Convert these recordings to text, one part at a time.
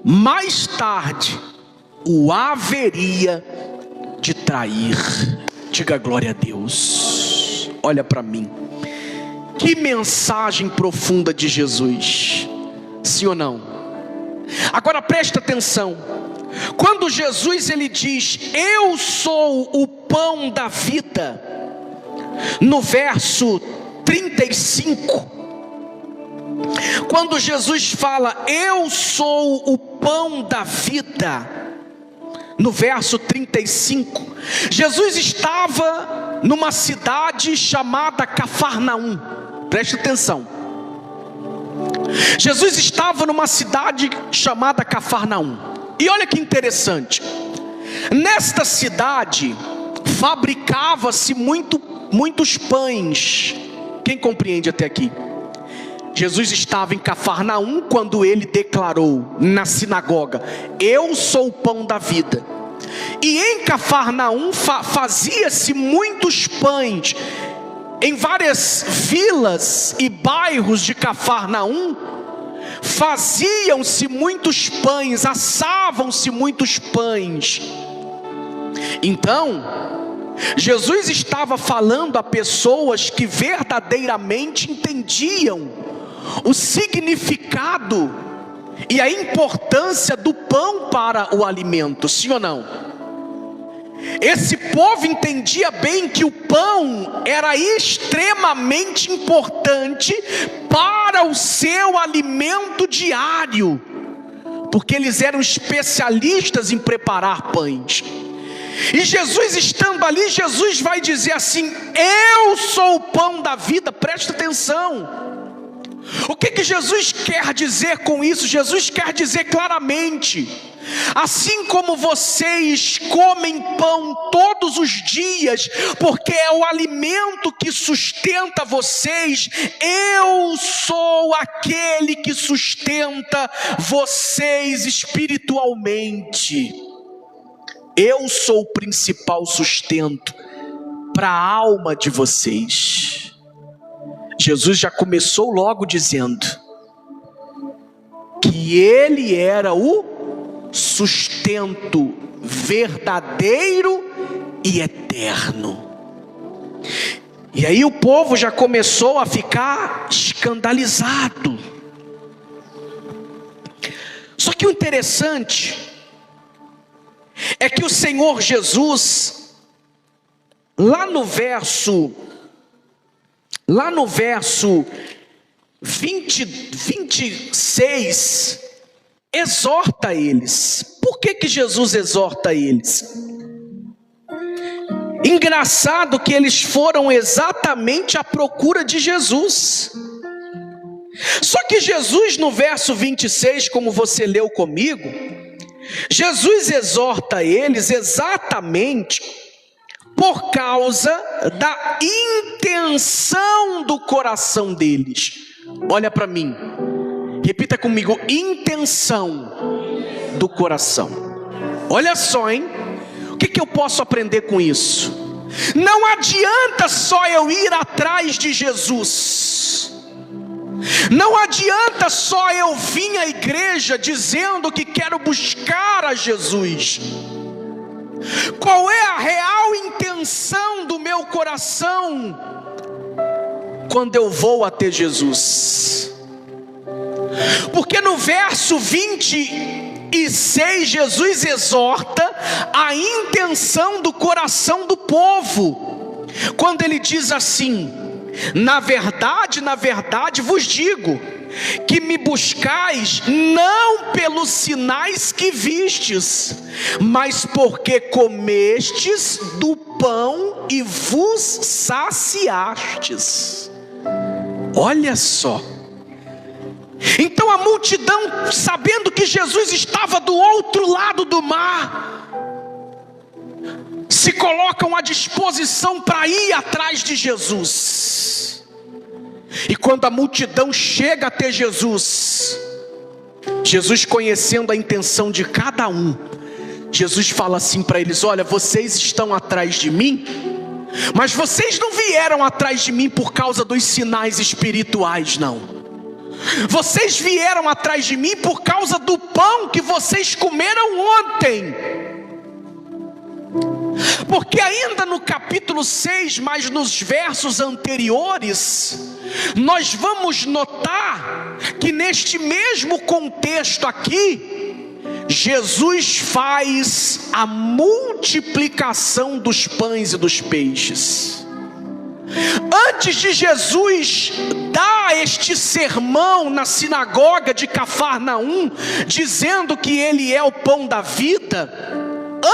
mais tarde o haveria de trair. Diga glória a Deus. Olha para mim, que mensagem profunda de Jesus, sim ou não? Agora presta atenção, quando Jesus ele diz, eu sou o pão da vida, no verso 35, quando Jesus fala, eu sou o pão da vida, no verso 35, Jesus estava numa cidade chamada Cafarnaum. Preste atenção, Jesus estava numa cidade chamada Cafarnaum. E olha que interessante, nesta cidade fabricava-se muitos pães. Quem compreende até aqui? Jesus estava em Cafarnaum quando ele declarou na sinagoga, eu sou o pão da vida. E em Cafarnaum fazia-se muitos pães. Em várias vilas e bairros de Cafarnaum, faziam-se muitos pães, assavam-se muitos pães. Então, Jesus estava falando a pessoas que verdadeiramente entendiam o significado e a importância do pão para o alimento, sim ou não? Esse povo entendia bem que o pão era extremamente importante para o seu alimento diário, porque eles eram especialistas em preparar pães. E Jesus estando ali, Jesus vai dizer assim, eu sou o pão da vida. Presta atenção, o que Jesus quer dizer com isso? Jesus quer dizer claramente, assim como vocês comem pão todos os dias, porque é o alimento que sustenta vocês, eu sou aquele que sustenta vocês espiritualmente. Eu sou o principal sustento para a alma de vocês. Jesus já começou logo dizendo que ele era o sustento verdadeiro e eterno. E aí o povo já começou a ficar escandalizado. Só que o interessante é que o Senhor Jesus, lá no verso 26, exorta eles. Por que Jesus exorta eles? Engraçado que eles foram exatamente à procura de Jesus. Só que Jesus no verso 26, como você leu comigo, Jesus exorta eles exatamente por causa da intenção do coração deles. Olha para mim, repita comigo, intenção do coração. Olha só, hein? O que eu posso aprender com isso? Não adianta só eu ir atrás de Jesus. Não adianta só eu vir à igreja dizendo que quero buscar a Jesus. Qual é a real intenção do meu coração quando eu vou até Jesus? Porque no verso 26, Jesus exorta a intenção do coração do povo, quando ele diz assim, na verdade vos digo, que me buscais não pelos sinais que vistes, mas porque comestes do pão e vos saciastes. Olha só. Então a multidão, sabendo que Jesus estava do outro lado do mar, se colocam à disposição para ir atrás de Jesus. E quando a multidão chega até Jesus, Jesus conhecendo a intenção de cada um, Jesus fala assim para eles, olha, vocês estão atrás de mim, mas vocês não vieram atrás de mim por causa dos sinais espirituais, não. Vocês vieram atrás de mim por causa do pão que vocês comeram ontem. Porque ainda no capítulo 6, mas nos versos anteriores, nós vamos notar que neste mesmo contexto aqui, Jesus faz a multiplicação dos pães e dos peixes. Antes de Jesus dar este sermão na sinagoga de Cafarnaum, dizendo que ele é o pão da vida,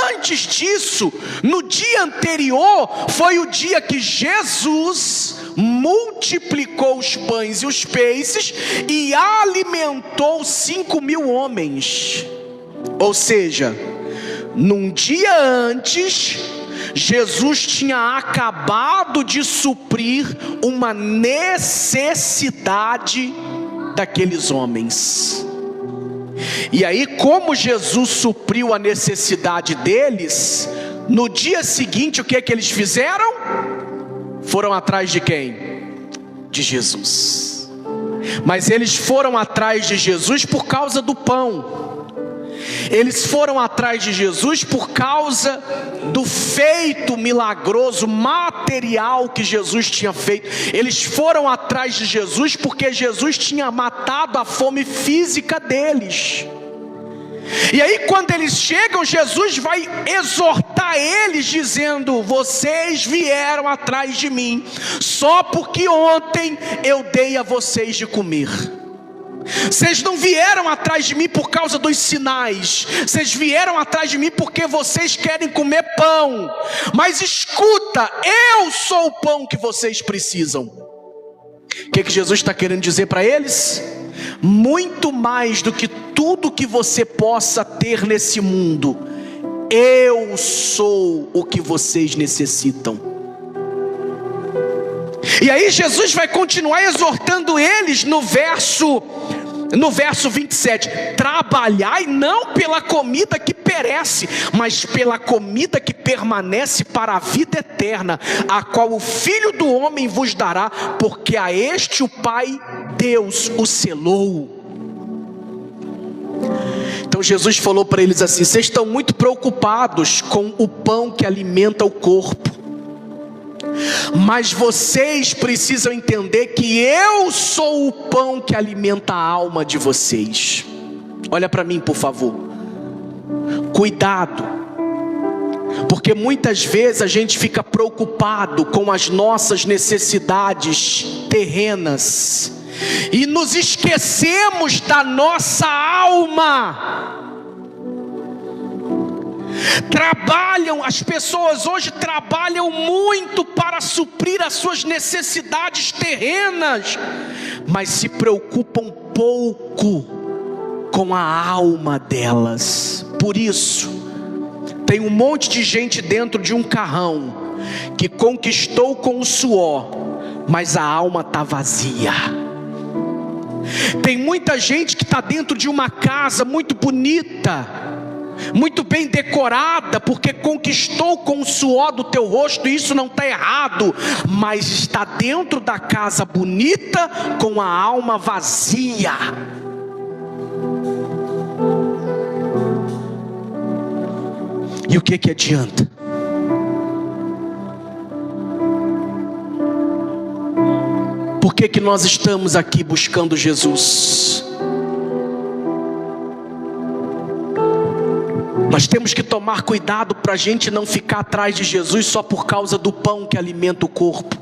antes disso, no dia anterior, foi o dia que Jesus multiplicou os pães e os peixes e alimentou 5.000 homens. Ou seja, num dia antes, Jesus tinha acabado de suprir uma necessidade daqueles homens. E aí, como Jesus supriu a necessidade deles, no dia seguinte, o que é que eles fizeram? Foram atrás de quem? De Jesus. Mas eles foram atrás de Jesus por causa do pão. Eles foram atrás de Jesus por causa do feito milagroso, material que Jesus tinha feito. Eles foram atrás de Jesus porque Jesus tinha matado a fome física deles. E aí quando eles chegam, Jesus vai exortar eles dizendo: vocês vieram atrás de mim só porque ontem eu dei a vocês de comer. Vocês não vieram atrás de mim por causa dos sinais. Vocês vieram atrás de mim porque vocês querem comer pão. Mas escuta, eu sou o pão que vocês precisam. O que Jesus está querendo dizer para eles? Muito mais do que tudo que você possa ter nesse mundo, eu sou o que vocês necessitam. E aí Jesus vai continuar exortando eles no verso 27. Trabalhai não pela comida que perece, mas pela comida que permanece para a vida eterna, a qual o Filho do Homem vos dará, porque a este o Pai Deus o selou. Então Jesus falou para eles assim: vocês estão muito preocupados com o pão que alimenta o corpo, mas vocês precisam entender que eu sou o pão que alimenta a alma de vocês. Olha para mim, por favor. Cuidado, porque muitas vezes a gente fica preocupado com as nossas necessidades terrenas e nos esquecemos da nossa alma. As pessoas hoje trabalham muito para suprir as suas necessidades terrenas, mas se preocupam pouco com a alma delas. Por isso, tem um monte de gente dentro de um carrão que conquistou com o suor, mas a alma está vazia. Tem muita gente que está dentro de uma casa muito bonita, muito bem decorada, porque conquistou com o suor do teu rosto, e isso não está errado, mas está dentro da casa bonita com a alma vazia. E o que adianta? Por que nós estamos aqui buscando Jesus? Nós temos que tomar cuidado para a gente não ficar atrás de Jesus só por causa do pão que alimenta o corpo.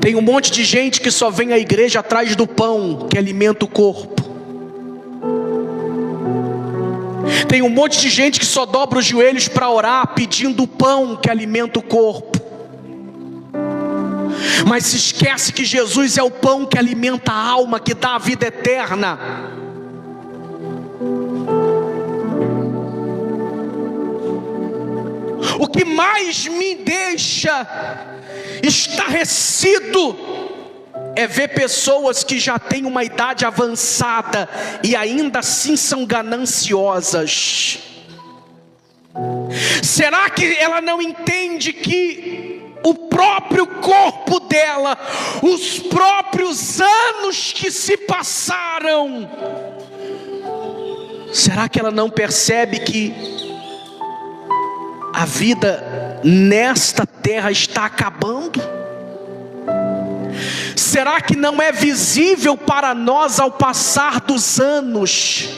Tem um monte de gente que só vem à igreja atrás do pão que alimenta o corpo. Tem um monte de gente que só dobra os joelhos para orar pedindo o pão que alimenta o corpo, mas se esquece que Jesus é o pão que alimenta a alma, que dá a vida eterna. O que mais me deixa estarrecido é ver pessoas que já têm uma idade avançada e ainda assim são gananciosas. Será que ela não entende que o próprio corpo dela, os próprios anos que se passaram. Será que ela não percebe que a vida nesta terra está acabando? Será que não é visível para nós ao passar dos anos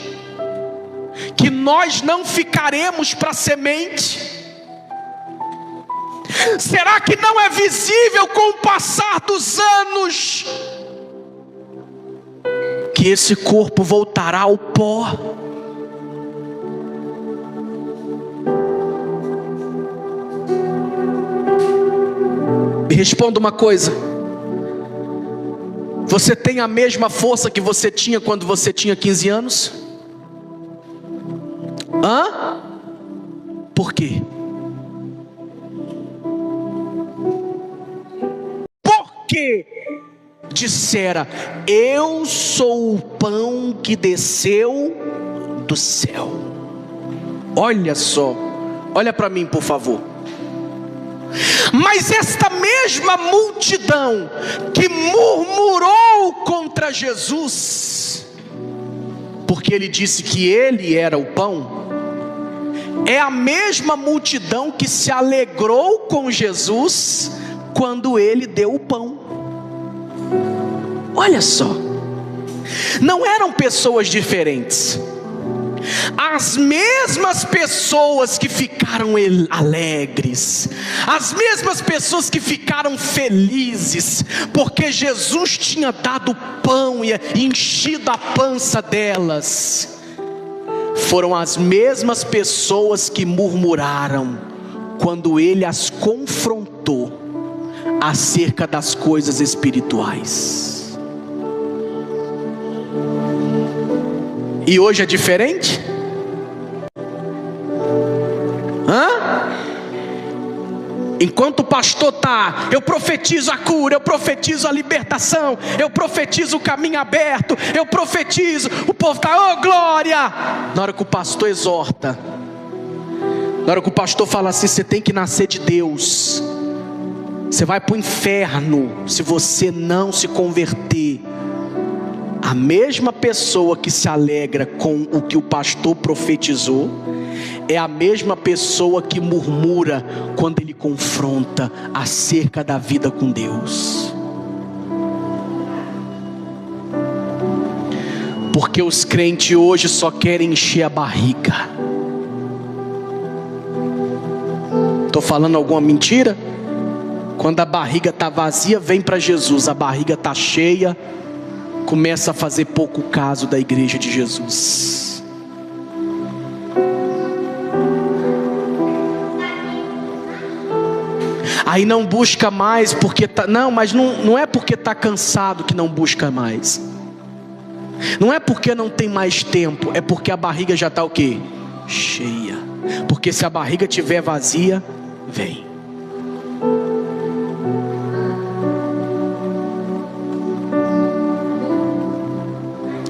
que nós não ficaremos para semente? Será que não é visível com o passar dos anos que esse corpo voltará ao pó? Me responda uma coisa: você tem a mesma força que você tinha quando você tinha 15 anos? Por quê? Porque dissera: eu sou o pão que desceu do céu. Olha só, olha para mim por favor. Mas esta mesma multidão que murmurou contra Jesus, porque ele disse que ele era o pão, é a mesma multidão que se alegrou com Jesus quando ele deu o pão. Olha só, não eram pessoas diferentes. As mesmas pessoas que ficaram alegres, as mesmas pessoas que ficaram felizes, porque Jesus tinha dado pão e enchido a pança delas, foram as mesmas pessoas que murmuraram quando ele as confrontou acerca das coisas espirituais. E hoje é diferente? Enquanto o pastor está, eu profetizo a cura, eu profetizo a libertação, eu profetizo o caminho aberto, eu profetizo, o povo está, oh glória! Na hora que o pastor exorta, na hora que o pastor fala assim: você tem que nascer de Deus, você vai para o inferno se você não se converter. A mesma pessoa que se alegra com o que o pastor profetizou é a mesma pessoa que murmura quando ele confronta acerca da vida com Deus. Porque os crentes hoje só querem encher a barriga. Estou falando alguma mentira? Quando a barriga está vazia, vem para Jesus. A barriga está cheia, começa a fazer pouco caso da igreja de Jesus. Aí não busca mais porque tá, mas não é porque está cansado que não busca mais. Não é porque não tem mais tempo, é porque a barriga já está o quê? Cheia. Porque se a barriga estiver vazia, vem.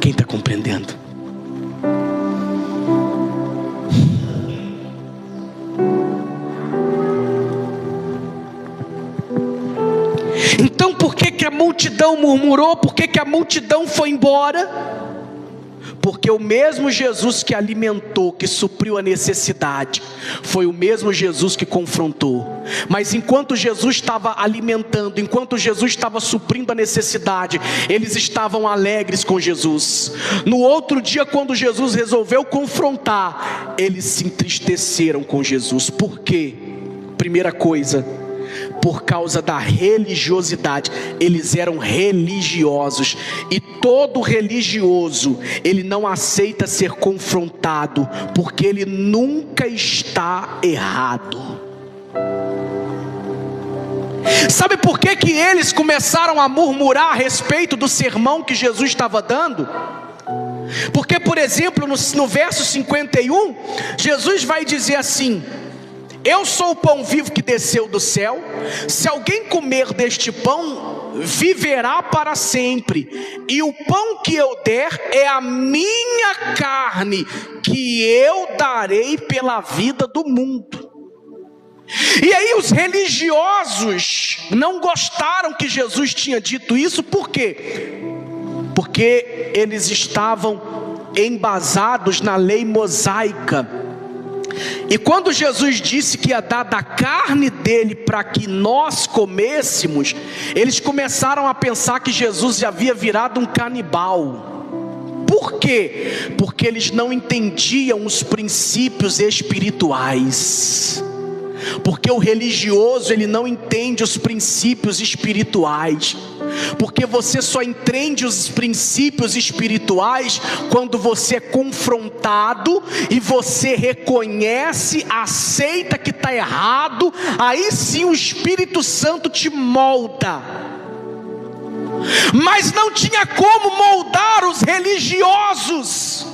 Quem está compreendendo? Então por que a multidão murmurou? Por que a multidão foi embora? Porque o mesmo Jesus que alimentou, que supriu a necessidade, foi o mesmo Jesus que confrontou. Mas enquanto Jesus estava alimentando, enquanto Jesus estava suprindo a necessidade, eles estavam alegres com Jesus. No outro dia, quando Jesus resolveu confrontar, eles se entristeceram com Jesus. Por quê? Primeira coisa, por causa da religiosidade. Eles eram religiosos, e todo religioso, ele não aceita ser confrontado, porque ele nunca está errado. Sabe por que eles começaram a murmurar a respeito do sermão que Jesus estava dando? Porque, por exemplo, no verso 51, Jesus vai dizer assim: eu sou o pão vivo que desceu do céu. Se alguém comer deste pão, viverá para sempre. E o pão que eu der é a minha carne, que eu darei pela vida do mundo. E aí os religiosos não gostaram que Jesus tinha dito isso, por quê? Porque eles estavam embasados na lei mosaica. E quando Jesus disse que ia dar da carne dele para que nós comêssemos, eles começaram a pensar que Jesus já havia virado um canibal. Por quê? Porque eles não entendiam os princípios espirituais. Porque o religioso, ele não entende os princípios espirituais. Porque você só entende os princípios espirituais quando você é confrontado e você reconhece, aceita que está errado. Aí sim o Espírito Santo te molda. Mas não tinha como moldar os religiosos,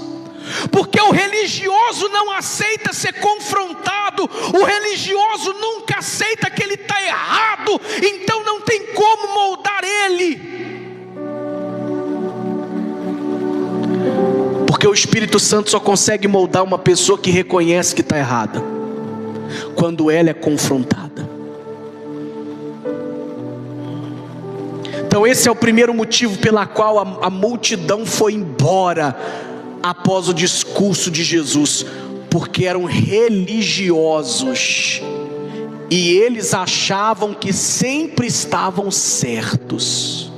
porque o religioso não aceita ser confrontado, o religioso nunca aceita que ele está errado, então não tem como moldar ele, porque o Espírito Santo só consegue moldar uma pessoa que reconhece que está errada, quando ela é confrontada. Então esse é o primeiro motivo pela qual a multidão foi embora após o discurso de Jesus, porque eram religiosos e eles achavam que sempre estavam certos.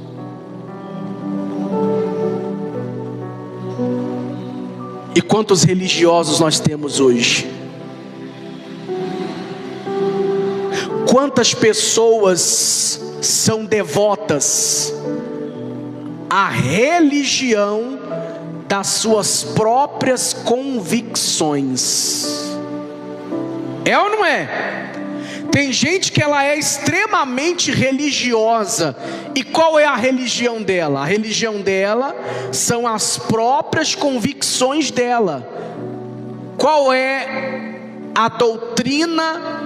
E quantos religiosos nós temos hoje? Quantas pessoas são devotas à religião das suas próprias convicções? É ou não é? Tem gente que ela é extremamente religiosa. E qual é a religião dela? A religião dela são as próprias convicções dela. Qual é a doutrina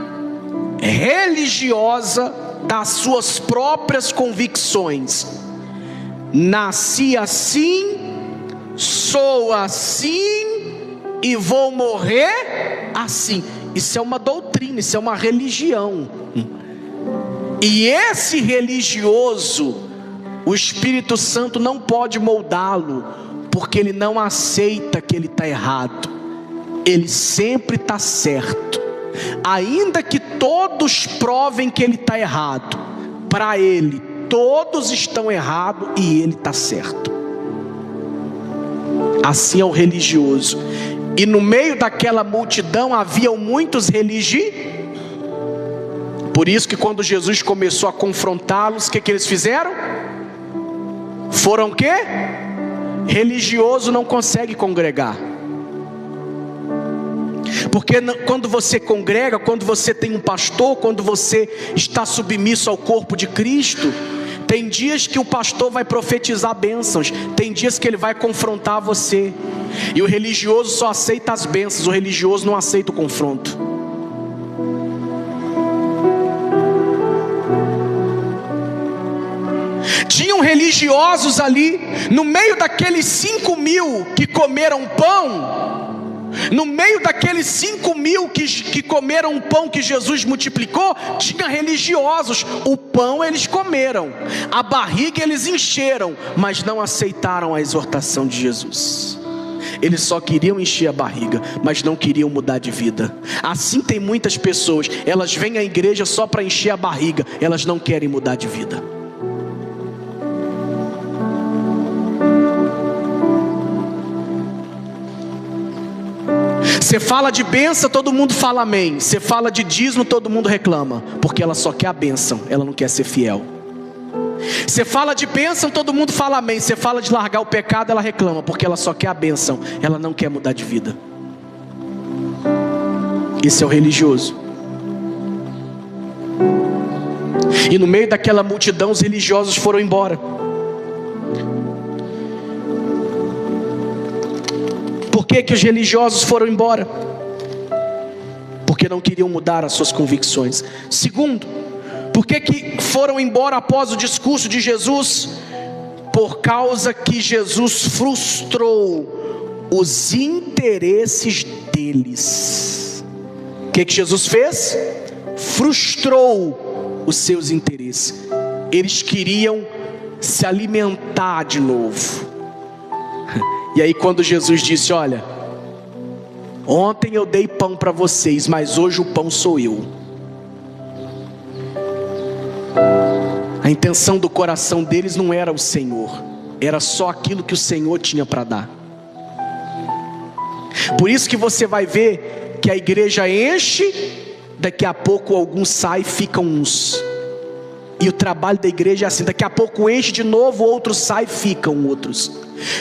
religiosa das suas próprias convicções? Nasci assim, sou assim e vou morrer assim. Isso é uma doutrina, isso é uma religião. E esse religioso, o Espírito Santo não pode moldá-lo, porque ele não aceita que ele está errado. Ele sempre está certo. Ainda que todos provem que ele está errado, para ele todos estão errados e ele está certo. Assim é o religioso. E no meio daquela multidão haviam muitos religiosos. Por isso que quando Jesus começou a confrontá-los, o que eles fizeram? Foram o quê? Religioso não consegue congregar. Porque quando você congrega, quando você tem um pastor, quando você está submisso ao corpo de Cristo, tem dias que o pastor vai profetizar bênçãos, tem dias que ele vai confrontar você. E o religioso só aceita as bênçãos, o religioso não aceita o confronto. Tinham religiosos ali, no meio daqueles 5.000 que comeram pão. No meio daqueles 5.000 que comeram o pão que Jesus multiplicou, tinha religiosos. O pão eles comeram, a barriga eles encheram, mas não aceitaram a exortação de Jesus. Eles só queriam encher a barriga, mas não queriam mudar de vida. Assim tem muitas pessoas, elas vêm à igreja só para encher a barriga, elas não querem mudar de vida. Você fala de bênção, todo mundo fala amém. Você fala de dízimo, todo mundo reclama, porque ela só quer a bênção, ela não quer ser fiel. Você fala de bênção, todo mundo fala amém. Você fala de largar o pecado, ela reclama, porque ela só quer a bênção, ela não quer mudar de vida. Esse é o religioso. E no meio daquela multidão, os religiosos foram embora. Por que os religiosos foram embora? Porque não queriam mudar as suas convicções. Segundo, por que foram embora após o discurso de Jesus? Por causa que Jesus frustrou os interesses deles. O que Jesus fez? frustrou os seus interesses. Eles queriam se alimentar de novo. E aí quando Jesus disse: olha, ontem eu dei pão para vocês, mas hoje o pão sou eu. A intenção do coração deles não era o Senhor, era só aquilo que o Senhor tinha para dar. Por isso que você vai ver que a igreja enche, daqui a pouco alguns saem e ficam uns. E o trabalho da igreja é assim: daqui a pouco enche de novo, outros saem e ficam outros.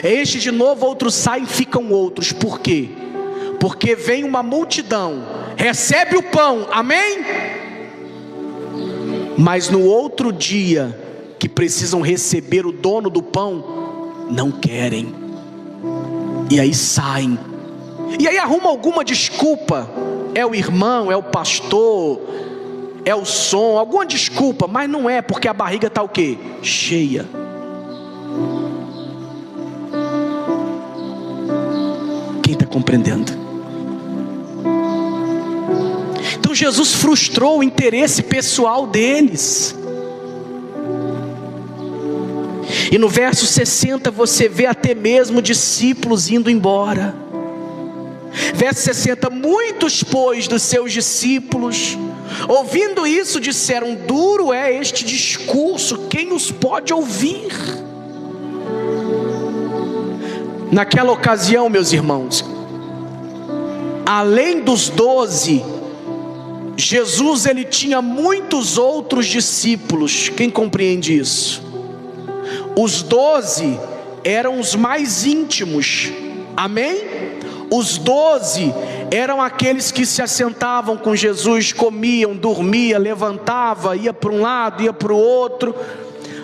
Enche de novo, outros saem e ficam outros. Por quê? Porque vem uma multidão, recebe o pão, amém? Mas no outro dia, que precisam receber o dono do pão, não querem. E aí saem. E aí arruma alguma desculpa. É o irmão, é o pastor, é o som, alguma desculpa. Mas não é, porque a barriga está o quê? Cheia. Quem está compreendendo? Então Jesus frustrou o interesse pessoal deles. E no verso 60 você vê até mesmo discípulos indo embora. Verso 60: muitos, pois, dos seus discípulos, ouvindo isso, disseram: duro é este discurso, quem os pode ouvir? Naquela ocasião, meus irmãos, além dos 12, Jesus ele tinha muitos outros discípulos. Quem compreende isso? Os 12 eram os mais íntimos, amém? Os 12 eram aqueles que se assentavam com Jesus, comiam, dormiam, levantavam, ia para um lado, ia para o outro.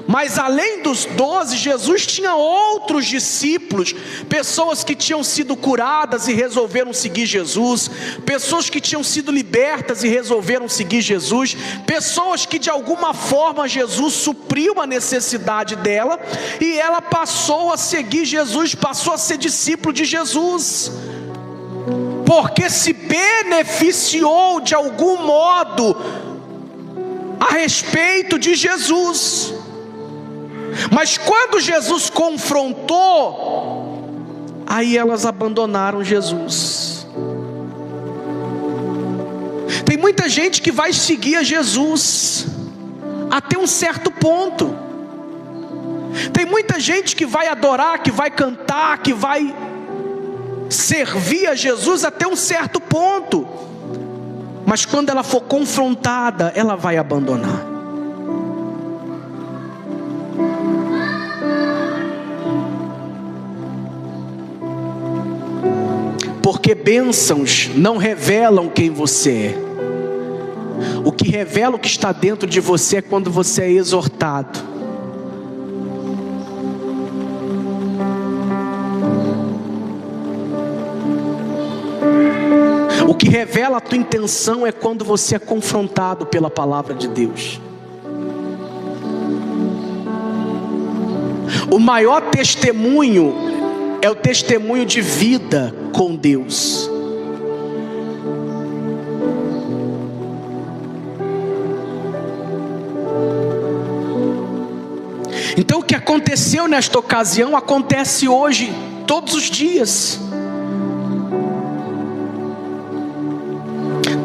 Mas além dos 12, Jesus tinha outros discípulos, pessoas que tinham sido curadas e resolveram seguir Jesus, pessoas que tinham sido libertas e resolveram seguir Jesus, pessoas que de alguma forma Jesus supriu a necessidade dela, e ela passou a seguir Jesus, passou a ser discípulo de Jesus, porque se beneficiou de algum modo a respeito de Jesus. Mas quando Jesus confrontou, aí elas abandonaram Jesus. Tem muita gente que vai seguir a Jesus até um certo ponto. Tem muita gente que vai adorar, que vai cantar, que vai servir a Jesus até um certo ponto. Mas quando ela for confrontada, ela vai abandonar. Porque bênçãos não revelam quem você é. O que revela o que está dentro de você é quando você é exortado. O que revela a tua intenção é quando você é confrontado pela palavra de Deus. O maior testemunho é o testemunho de vida com Deus. Então o que aconteceu nesta ocasião acontece hoje, todos os dias.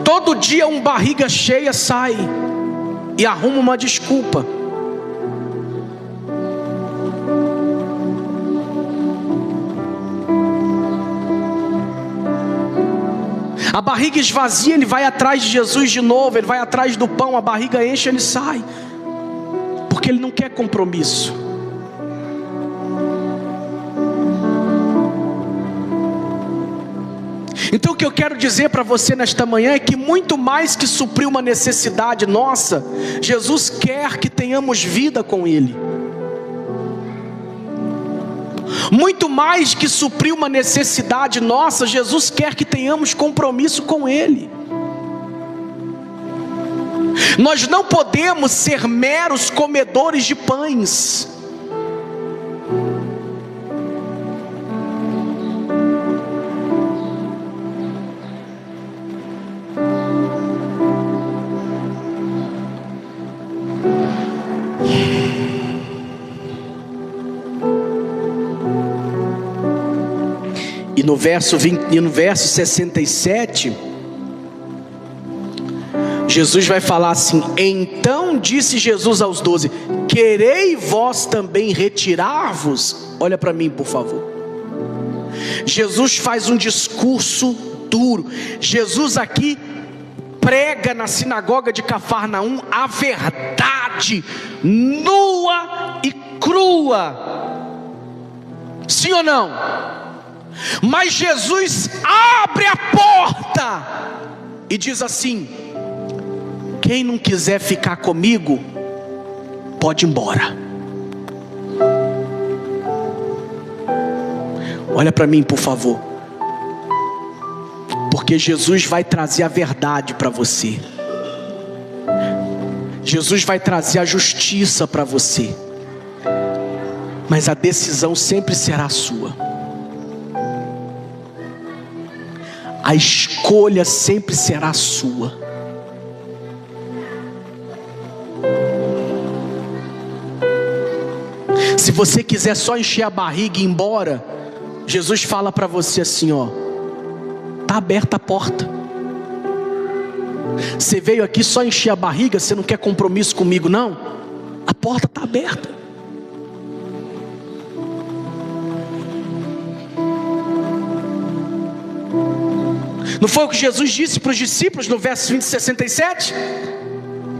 Todo dia um barriga cheia sai e arruma uma desculpa. A barriga esvazia, ele vai atrás de Jesus de novo, ele vai atrás do pão, a barriga enche, ele sai, porque ele não quer compromisso. Então o que eu quero dizer para você nesta manhã é que muito mais que suprir uma necessidade nossa, Jesus quer que tenhamos vida com Ele. Muito mais que suprir uma necessidade nossa, Jesus quer que tenhamos compromisso com Ele. Nós não podemos ser meros comedores de pães. E no verso 67, Jesus vai falar assim: então disse Jesus aos 12: querei vós também retirar-vos? Olha para mim, por favor. Jesus faz um discurso duro. Jesus aqui prega na sinagoga de Cafarnaum a verdade nua e crua. Sim ou não? Mas Jesus abre a porta e diz assim: quem não quiser ficar comigo, pode ir embora. Olha para mim, por favor. Porque Jesus vai trazer a verdade para você. Jesus vai trazer a justiça para você. Mas a decisão sempre será sua. A escolha sempre será sua. Se você quiser só encher a barriga e ir embora, Jesus fala para você assim, ó: está aberta a porta. Você veio aqui só encher a barriga, você não quer compromisso comigo não? A porta está aberta. Não foi o que Jesus disse para os discípulos no verso 67?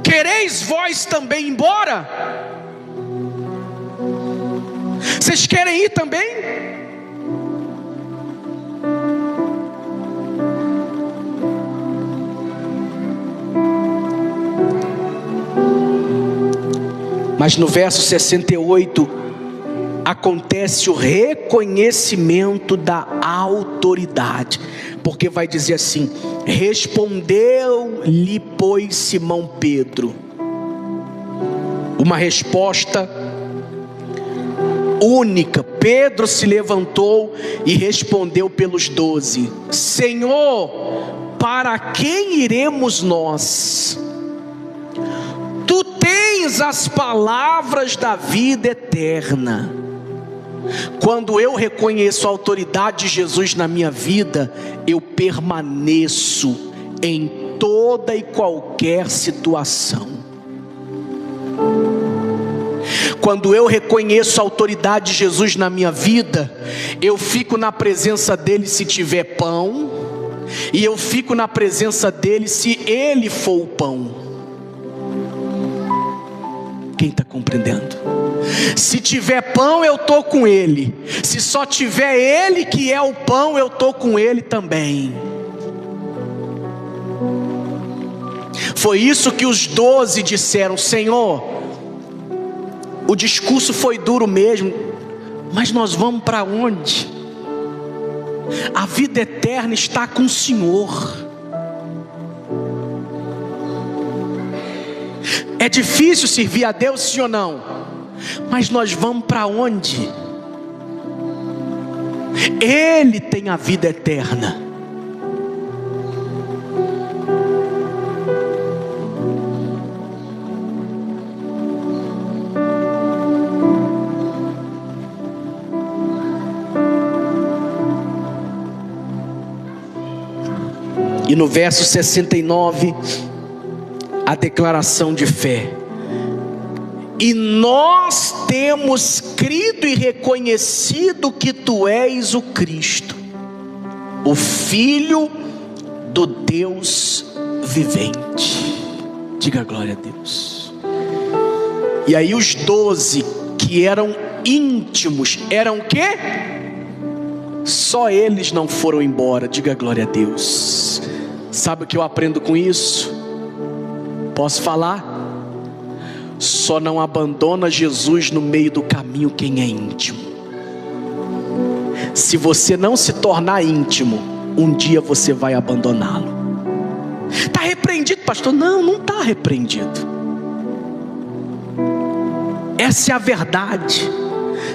Quereis vós também ir embora? Vocês querem ir também? Mas no verso 68 acontece o reconhecimento da autoridade, porque vai dizer assim: respondeu-lhe, pois, Simão Pedro. Uma resposta única. Pedro se levantou e respondeu pelos 12: Senhor, para quem iremos nós? Tu tens as palavras da vida eterna. Quando eu reconheço a autoridade de Jesus na minha vida, eu permaneço em toda e qualquer situação. Quando eu reconheço a autoridade de Jesus na minha vida, eu fico na presença dele se tiver pão, e eu fico na presença dele se ele for o pão. Quem está compreendendo? Se tiver pão, eu estou com ele. Se só tiver ele que é o pão, eu estou com ele também. Foi isso que os 12 disseram: Senhor, o discurso foi duro mesmo, mas nós vamos para onde? A vida eterna está com o Senhor. É difícil servir a Deus, sim ou não? Mas nós vamos para onde? Ele tem a vida eterna. E no verso 69, a declaração de fé: e nós temos crido e reconhecido que tu és o Cristo, o Filho do Deus vivente. Diga glória a Deus. E aí os 12 que eram íntimos, eram o quê? Só eles não foram embora. Diga glória a Deus. Sabe o que eu aprendo com isso? Posso falar? Só não abandona Jesus no meio do caminho quem é íntimo. Se você não se tornar íntimo, um dia você vai abandoná-lo. Está repreendido, pastor? Não, não está repreendido. Essa é a verdade.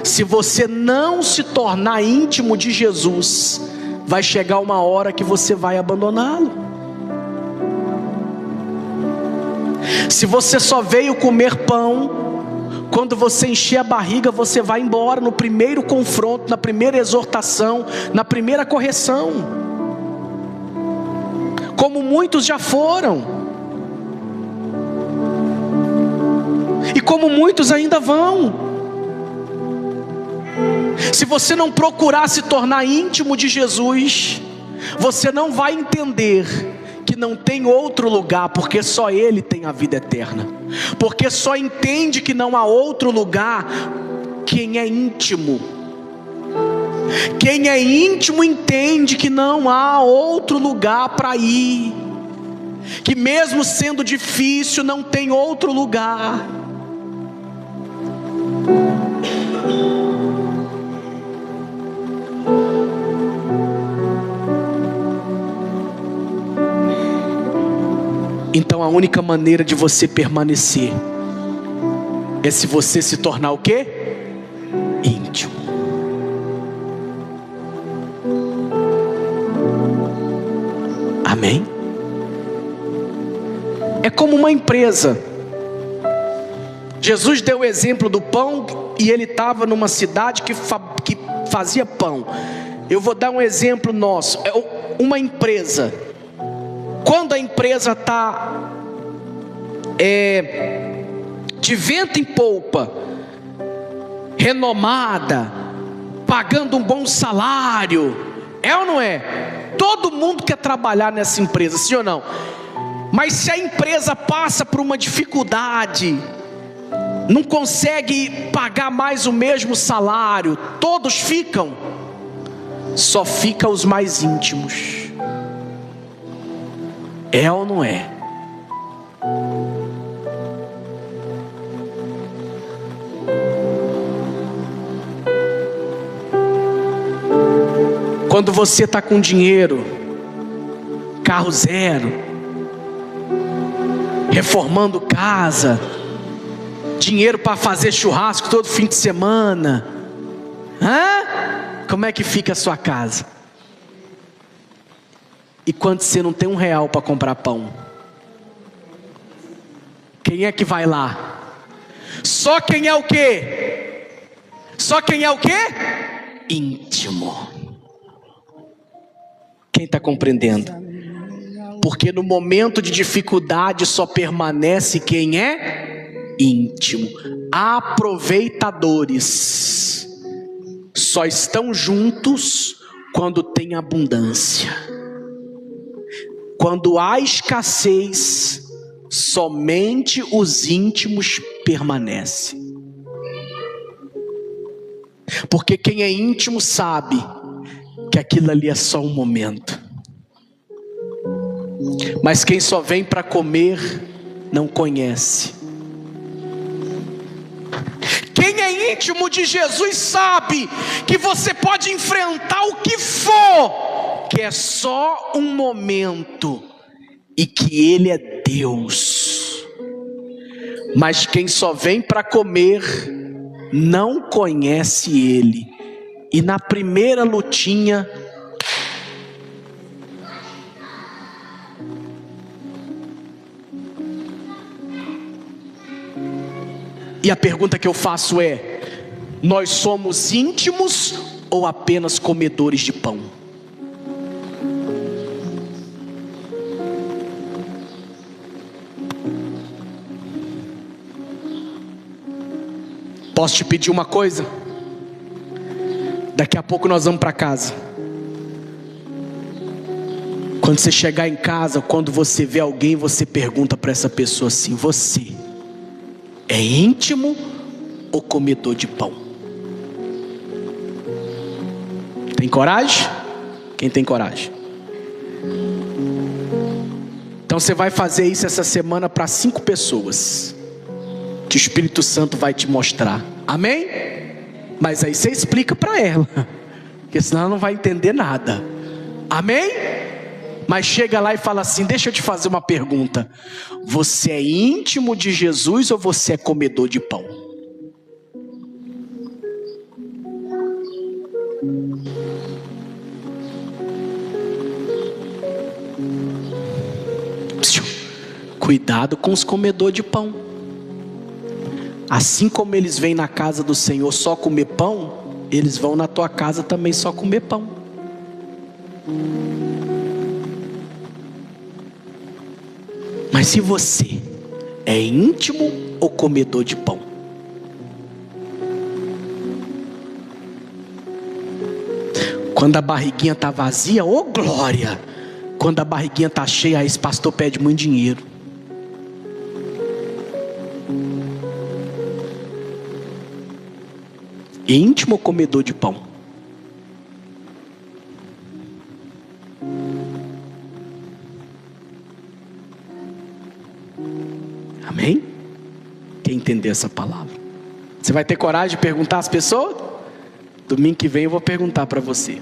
Se você não se tornar íntimo de Jesus, vai chegar uma hora que você vai abandoná-lo. Se você só veio comer pão, Quando você encher a barriga, você vai embora no primeiro confronto, na primeira exortação, na primeira correção. Como muitos já foram. E como muitos ainda vão. Se você não procurar se tornar íntimo de Jesus, você não vai entender que não tem outro lugar, porque só Ele tem a vida eterna. Porque só entende que não há outro lugar quem é íntimo. Quem é íntimo entende que não há outro lugar para ir, que mesmo sendo difícil não tem outro lugar. Então a única maneira de você permanecer é se você se tornar o quê? Íntimo. Amém? É como uma empresa. Jesus deu o exemplo do pão e ele estava numa cidade que fazia pão. Eu vou dar um exemplo nosso. É uma empresa. Quando a empresa está de vento em polpa, renomada, pagando um bom salário, é ou não é? Todo mundo quer trabalhar nessa empresa, sim ou não? Mas se a empresa passa por uma dificuldade, não consegue pagar mais o mesmo salário, todos ficam, só ficam os mais íntimos. É ou não é? Quando você está com dinheiro, carro zero, reformando casa, dinheiro para fazer churrasco todo fim de semana, como é que fica a sua casa? E quando você não tem R$1 para comprar pão, quem é que vai lá? Só quem é o quê? Só quem é o quê? Íntimo. Quem está compreendendo? Porque no momento de dificuldade só permanece quem é íntimo. Aproveitadores só estão juntos quando tem abundância. Quando há escassez, somente os íntimos permanecem. Porque quem é íntimo sabe que aquilo ali é só um momento. Mas quem só vem para comer não conhece. Quem é íntimo de Jesus sabe que você pode enfrentar o que for, que é só um momento e que Ele é Deus. Mas quem só vem para comer não conhece Ele, e na primeira lutinha e a pergunta que eu faço é: nós somos íntimos ou apenas comedores de pão? Posso te pedir uma coisa? Daqui a pouco nós vamos para casa. Quando você chegar em casa, quando você vê alguém, você pergunta para essa pessoa assim: você é íntimo ou comedor de pão? Tem coragem? Quem tem coragem? Então você vai fazer isso essa semana para 5 pessoas, que o Espírito Santo vai te mostrar. Amém? Mas aí você explica para ela, porque senão ela não vai entender nada. Amém? Mas chega lá e fala assim: deixa eu te fazer uma pergunta. Você é íntimo de Jesus ou você é comedor de pão? Cuidado com os comedores de pão. Assim como eles vêm na casa do Senhor só comer pão, eles vão na tua casa também só comer pão. Mas se você é íntimo ou comedor de pão? Quando a barriguinha está vazia, ô glória! Quando a barriguinha está cheia, aí esse pastor pede muito dinheiro. Íntimo ou comedor de pão? Amém? Quem entender essa palavra? Você vai ter coragem de perguntar às pessoas? Domingo que vem eu vou perguntar para você.